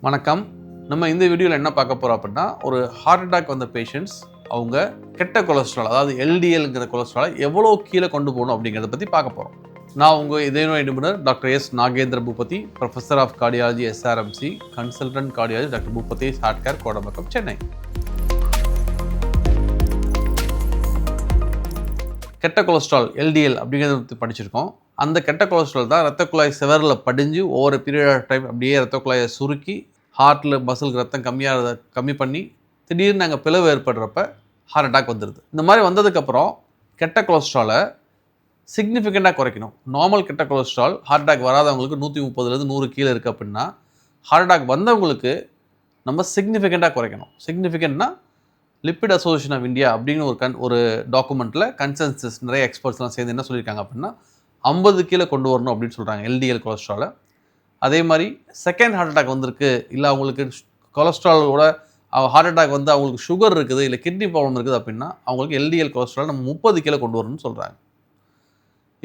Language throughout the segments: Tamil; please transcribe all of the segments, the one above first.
வணக்கம். நம்ம இந்த வீடியோவில் என்ன பார்க்க போகிறோம் அப்படின்னா, ஒரு ஹார்ட் அட்டாக் வந்த பேஷண்ட்ஸ் அவங்க கெட்ட கொலஸ்ட்ரால், அதாவது எல்டிஎல்ங்கிற கொலஸ்ட்ராலை எவ்வளோ கீழே கொண்டு போகணும் அப்படிங்கிறத பற்றி பார்க்க போகிறோம். நான் உங்கள் இதய நோய் நிபுணர் doctor S Nagendra Boopathi, professor of cardiology SRMC, consultant cardiology doctor Boopathi heart care, Kodambakkam, Chennai. கெட்ட கொலஸ்ட்ரால் எல்டிஎல் அப்படிங்கிறத பற்றி படிச்சிருக்கோம். அந்த கெட்ட கொலஸ்ட்ரால் தான் ரத்த குழாய் செவரில் படிஞ்சு ஒவ்வொரு பீரியட் ஆஃப் டைம் அப்படியே ரத்த குழாயை சுருக்கி ஹார்ட்டில் மசிலுக்கு ரத்தம் கம்மி பண்ணி திடீர்னு நாங்கள் பிளவு ஏற்படுறப்ப ஹார்ட் அட்டாக் வந்துடுது. இந்த மாதிரி வந்ததுக்கப்புறம் கெட்ட கொலஸ்ட்ராலை சிக்னிஃபிகண்ட்டாக குறைக்கணும். நார்மல் கெட்ட கொலஸ்ட்ரால் ஹார்ட் அட்டாக் வராதவங்களுக்கு 130 100 கீழே இருக்குது அப்படின்னா, ஹார்ட் அட்டாக் வந்தவங்களுக்கு நம்ம சிக்னிஃபிகண்ட்டாக குறைக்கணும். சிக்னிஃபிகண்ட்னா லிப்பிட் அசோசியேஷன் ஆஃப் இந்தியா அப்படிங்கிற ஒரு டாக்குமெண்ட்டில் கன்சென்சஸ் நிறைய எக்ஸ்பர்ட்ஸ்லாம் சேர்ந்து என்ன சொல்லியிருக்காங்க அப்படின்னா 50 கீழே கொண்டு வரணும் அப்படின்னு சொல்கிறாங்க எல்டிஎல் கொலஸ்ட்ராலை. அதே மாதிரி செகண்ட் ஹார்ட் அட்டாக் வந்திருக்கு, இல்லை அவங்களுக்கு கொலஸ்ட்ராலோட ஹார்ட் அட்டாக் வந்து அவங்களுக்கு சுகர் இருக்குது, இல்லை கிட்னி ப்ராப்ளம் இருக்குது அப்படின்னா அவங்களுக்கு எல்டிஎல் கொலஸ்ட்ரால் நம்ம 30 கீழே கொண்டு வரணும்னு சொல்கிறாங்க.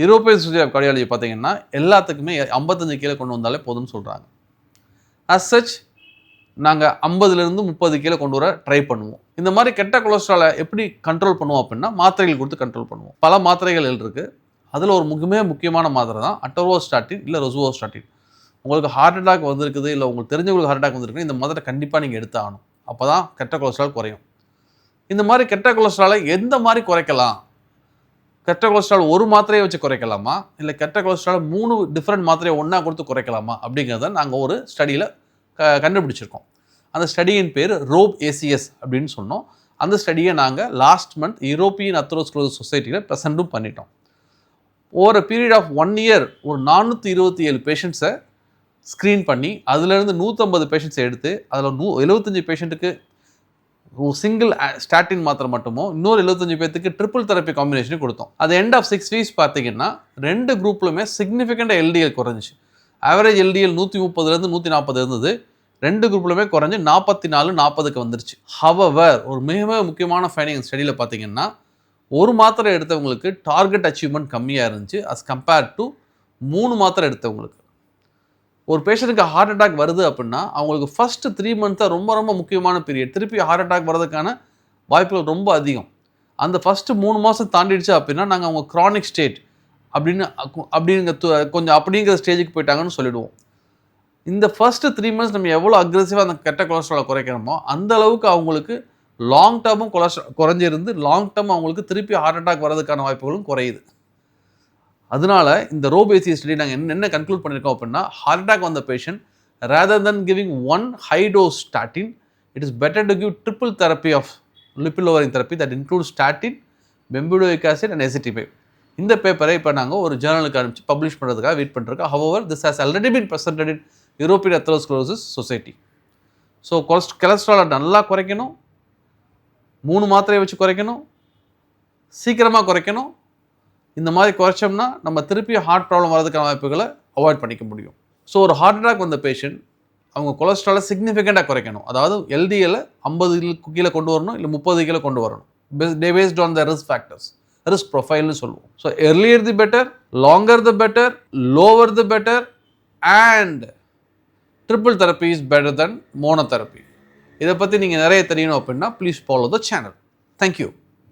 யூரோப்பியன் சொசைட்டி ஆஃப் கார்டியாலஜி பார்த்தீங்கன்னா எல்லாத்துக்குமே 55 கீழே கொண்டு வந்தாலே போதும்னு சொல்கிறாங்க. அஸ் சச் நாங்கள் 50லேருந்து 30 கீழே கொண்டு வர ட்ரை பண்ணுவோம். இந்த மாதிரி கெட்ட கொலஸ்ட்ராலை எப்படி கண்ட்ரோல் பண்ணுவோம் அப்படின்னா மாத்திரைகள் கொடுத்து கண்ட்ரோல் பண்ணுவோம். பல மாத்திரைகள் இருக்குது. அதில் ஒரு முக்கியமான மாத்திரை தான் அட்டோரோஸ்டாட்டின் இல்லை ரொசுவோஸ்டாட்டின். உங்களுக்கு ஹார்ட் அட்டாக் வந்திருக்குது, இல்லை உங்களுக்கு தெரிஞ்சவங்களுக்கு ஹார்ட் அட்டாக் வந்திருக்கு, இந்த மாத்திரை கண்டிப்பாக நீங்கள் எடுத்தாகணும். அப்போ தான் கெட்ட கொலஸ்ட்ரால் குறையும். இந்த மாதிரி கெட்ட கொலஸ்ட்ராலை எந்த மாதிரி குறைக்கலாம்? கெட்ட கொலஸ்ட்ரால் ஒரு மாத்திரையை வச்சு குறைக்கலாமா, இல்லை கெட்ட கொலஸ்ட்ரால் 3 டிஃப்ரெண்ட் மாத்திரையை ஒன்றா கொடுத்து குறைக்கலாமா அப்படிங்கிறத நாங்கள் ஒரு ஸ்டடியில் கண்டுபிடிச்சிருக்கோம். அந்த ஸ்டடியின் பேர் ரோப் ஏசிஎஸ் அப்படின்னு சொன்னோம். அந்த ஸ்டடியை நாங்கள் லாஸ்ட் மந்த் யூரோப்பியன் அத்தெரோஸ்க்ளரோசிஸ் சொசைட்டியில் ப்ரெசென்ட்டும் பண்ணிட்டோம். ஒரு பீரியட் ஆஃப் 1 இயர் ஒரு 427 பேஷண்ட்ஸை ஸ்க்ரீன் பண்ணி அதுலேருந்து 150 பேஷண்ட்ஸை எடுத்து அதில் 75 பேஷண்ட்டுக்கு சிங்கிள் ஸ்டாட்டின் மாத்திரை மட்டுமோ, இன்னொரு 75 பேருக்கு ட்ரிபிள் தெரப்பி காம்பினேஷனும் கொடுத்தோம். அது எண்ட் ஆஃப் 6 வீக்ஸ் பார்த்தீங்கன்னா 2 குரூப்லுமே சிக்னிஃபிகண்ட்டாக எல்டிஎல் குறைஞ்சிச்சு. ஆவரேஜ் எல்டிஎல் 130லேருந்து 140 இருந்தது. 2 குரூப்லுமே குறைஞ்சி 44 40க்கு வந்துருச்சு. ஹவவர் ஒரு மிக முக்கியமான ஃபைண்டிங் ஸ்டடியில் பார்த்தீங்கன்னா ஒரு மாத்திரை எடுத்தவங்களுக்கு டார்கெட் அச்சீவ்மெண்ட் கம்மியாக இருந்துச்சு அஸ் கம்பேர்ட் டு 3 மாத்திரை எடுத்தவங்களுக்கு. ஒரு பேஷண்ட்டுக்கு ஹார்ட் அட்டாக் வருது அப்படின்னா அவங்களுக்கு ஃபஸ்ட்டு 3 மந்த்தாக ரொம்ப முக்கியமான பீரியட். திருப்பி ஹார்ட் அட்டாக் வர்றதுக்கான வாய்ப்புகள் ரொம்ப அதிகம். அந்த ஃபஸ்ட்டு 3 மாதம் தாண்டிடுச்சு அப்படின்னா நாங்கள் அவங்க க்ரானிக் ஸ்டேட் அப்படிங்கிற ஸ்டேஜுக்கு போயிட்டாங்கன்னு சொல்லிடுவோம். இந்த ஃபஸ்ட்டு 3 மந்த்ஸ் நம்ம எவ்வளோ அக்ரெசிவாக அந்த கெட்ட கொலஸ்ட்ராலை குறைக்கணுமோ அந்த அளவுக்கு அவங்களுக்கு லாங் டேர்மும் கொலஸ்ட்ரால் குறைஞ்சிருந்து லாங் டேர்ம் அவங்களுக்கு திருப்பி ஹார்ட் அட்டாக் வர்றதுக்கான வாய்ப்புகளும் குறையுது. அதனால இந்த ரோப் ஏசிஎஸ் ஸ்டடி நாங்கள் என்ன கன்க்ளூட் பண்ணியிருக்கோம் அப்படின்னா, ஹார்ட் அட்டாக் வந்த patient rather then giving 1 high dose statin, it is better to give triple therapy of lipid lowering therapy that include statin, bempedoic acid and ezetimibe. இந்த பேப்பரை இப்போ நாங்கள் ஒரு ஜேர்னலுக்கு அனுப்பிச்சு பப்ளிஷ் பண்ணுறதுக்காக வெயிட் பண்ணிருக்கோம். However this has already been presented in European atherosclerosis society. So கொலஸ்ட்ராலை நல்லா குறைக்கணும், 3 மாத்திரையை வச்சு குறைக்கணும், சீக்கிரமாக குறைக்கணும். இந்த மாதிரி குறைச்சோம்னா நம்ம திருப்பி ஹார்ட் ப்ராப்ளம் வரதுக்கான வாய்ப்புகளை அவாய்ட் பண்ணிக்க முடியும். ஸோ ஒரு ஹார்ட் அட்டாக் வந்த பேஷண்ட் அவங்க கொலஸ்ட்ராலை சிக்னிஃபிகண்ட்டாக குறைக்கணும். அதாவது எல்டிஎல்லை 50 கீழே கொண்டு வரணும், இல்லை 30 கீழே கொண்டு வரணும். Based on the risk factors, risk ப்ரொஃபைல்னு சொல்லுவோம். So earlier the better, longer the better, lower the better and triple therapy is better then monotherapy. இதை பற்றி நீங்கள் நிறைய தெரியணும் அப்படின்னா please follow the channel. Thank you.